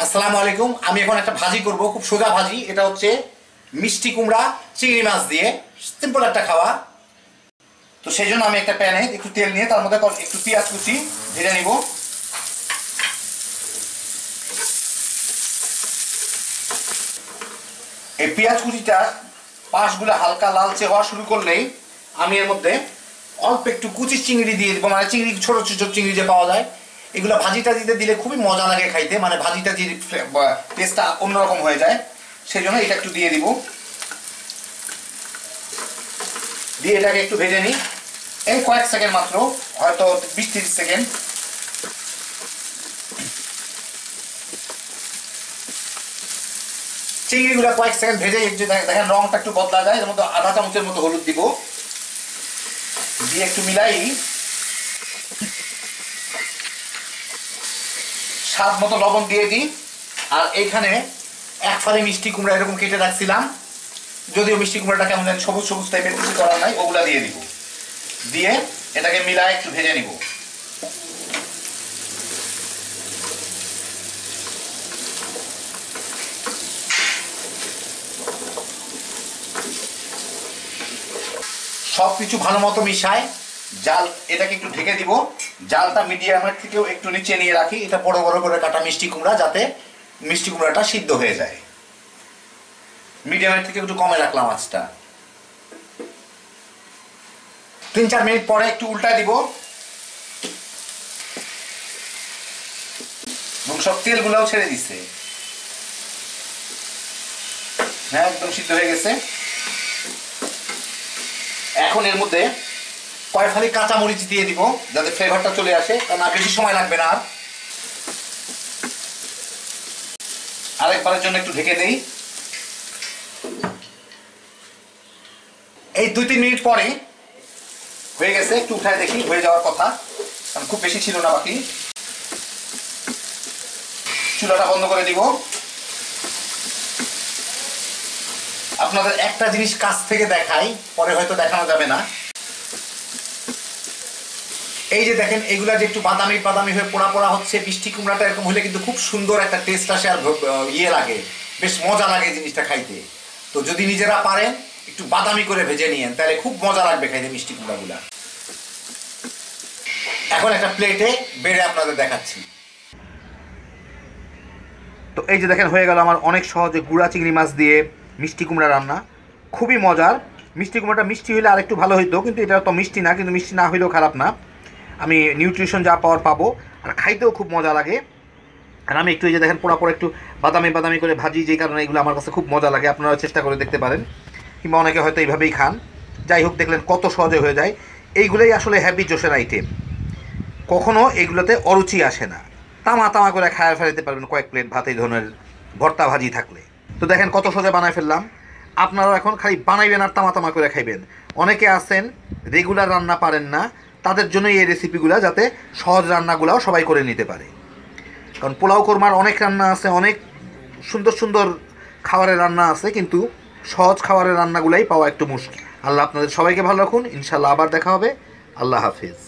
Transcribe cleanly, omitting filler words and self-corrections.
আসসালামু আলাইকুম। আমি এখন একটা ভাজি করব, খুব সোজা ভাজি। এটা হচ্ছে মিষ্টি কুমড়া চিংড়ি মাছ দিয়ে, সিম্পল একটা খাওয়া। তো সেই জন্য আমি একটা প্যানে একটু তেল নিয়ে তার মধ্যে একটু পেঁয়াজ কুচি ভেজে নিব। এই পেঁয়াজ কুচিটা পাশগুলো হালকা লালচে হওয়া শুরু করলেই আমি এর মধ্যে অল্প একটু কুচি চিংড়ি দিয়ে দিব। মানে চিংড়ি, ছোট ছোট চিংড়ি যে পাওয়া যায়, এগুলো ভাজিটা দিলে খুবই মজা লাগে খাইতে। মানে ভাজিটা যে টেস্টটা অন্যরকম হয়ে যায়, সেই জন্য এটা একটু দিয়ে দিব। দিয়ে এটাকে একটু ভেজে নিই, এই কয়েক সেকেন্ড মাত্র, হয়তো 20-30 সেকেন্ড। চিংড়িগুলো কয়েক সেকেন্ড ভেজে দেখেন রংটা একটু বদলা যায়। এর মধ্যে আধা চামচের মতো হলুদ দিব, দিয়ে একটু মিলাই স্বাদ মতো লবণ দিয়ে দিই। আর এইখানে এক ফালি মিষ্টি কুমড়া এরকম কেটে রাখছিলাম, যদিও মিষ্টি কুমড়াটা কেমন জানি সবুজ সবুজ টাইপের, কিছু করার নাই, ওগুলা দিয়ে দিব। দিয়ে এটাকে মিলায় একটু ভেজে নিব। সব কিছু ভালো মতো মিশায় জাল এটাকে একটু ঢেকে দিব। জালটা মিডিয়ামের থেকেও একটু নিচে নিয়ে রাখি। এটা বড় বড় করে কাটা মিষ্টি কুমড়া, যাতে মিষ্টি কুমড়াটা সিদ্ধ হয়ে যায়। মিডিয়ামের থেকে একটু কমে রাখলাম আঁচটা। 3-4 মিনিট পরে একটু উল্টায় দিব, এবং সব তেলগুলোও ছেড়ে দিচ্ছে। হ্যাঁ, একদম সিদ্ধ হয়ে গেছে। এখন এর মধ্যে কয়েক ফালি কাঁচা মরিচ দিয়ে দিব, যাতে ফ্লেভারটা চলে আসে, কারণ আর বেশি সময় লাগবে না। আরেকবারের জন্য একটু ঢেকে দেই। এই 2-3 মিনিট পরে হয়ে গেছে। একটু উঠায় দেখি, হয়ে যাওয়ার কথা, কারণ খুব বেশি ছিল না বাকি। চুলাটা বন্ধ করে দিব। আপনাদের একটা জিনিস কাছ থেকে দেখাই, পরে হয়তো দেখানো যাবে না। এই যে দেখেন, এগুলা যে একটু বাদামি বাদামি হয়ে পোড়া পোড়া হচ্ছে, মিষ্টি কুমড়াটা এরকম হলে কিন্তু খুব সুন্দর একটা টেস্ট আসে, আর ইয়ে লাগে, বেশ মজা লাগে জিনিসটা খাইতে। তো যদি নিজেরা পারেন একটু বাদামি করে ভেজে নিয়েন, তাহলে খুব মজা লাগবে খাইতে মিষ্টি কুমড়াগুলা। এখন একটা প্লেটে বেড়ে আপনাদের দেখাচ্ছি। তো এই যে দেখেন, হয়ে গেল আমার অনেক সহজে গুঁড়া চিংড়ি মাছ দিয়ে মিষ্টি কুমড়া রান্না। খুবই মজার। মিষ্টি কুমড়াটা মিষ্টি হলে আরেকটু ভালো হইতো, কিন্তু এটা তো মিষ্টি না, কিন্তু মিষ্টি না হইলেও খারাপ না। আমি নিউট্রিশন যা পাওয়ার পাবো, আর খাইতেও খুব মজা লাগে। আর আমি একটু এই যে দেখেন পোড়া পোড়া একটু বাদামি বাদামি করে ভাজি, যেই কারণে এগুলো আমার কাছে খুব মজা লাগে। আপনারা চেষ্টা করে দেখতে পারেন, কিংবা অনেকে হয়তো এইভাবেই খান। যাই হোক, দেখলেন কত সহজে হয়ে যায়। এইগুলোই আসলে হ্যাপি জোশের আইটেম। কখনও এগুলোতে অরুচি আসে না। তামা তামা করে খায় ফেলাতে পারবেন কয়েক প্লেট ভাত এই ধরনের ভর্তা ভাজি থাকলে। তো দেখেন কত সহজে বানায় ফেললাম। আপনারাও এখন খালি বানাইবেন আর তামা তামা করে খাইবেন। অনেকে আছেন রেগুলার রান্না পারেন না, তাদের জন্য এই রেসিপিগুলো, যাতে সহজ রান্নাগুলাও সবাই করে নিতে পারে। কারণ পোলাও কোরমার অনেক রান্না আছে, অনেক সুন্দর সুন্দর খাবারের রান্না আছে, কিন্তু সহজ খাবারের রান্নাগুলাই পাওয়া একটু মুশকিল। আল্লাহ আপনাদের সবাইকে ভালো রাখুন। ইনশাল্লাহ আবার দেখা হবে। আল্লাহ হাফিজ।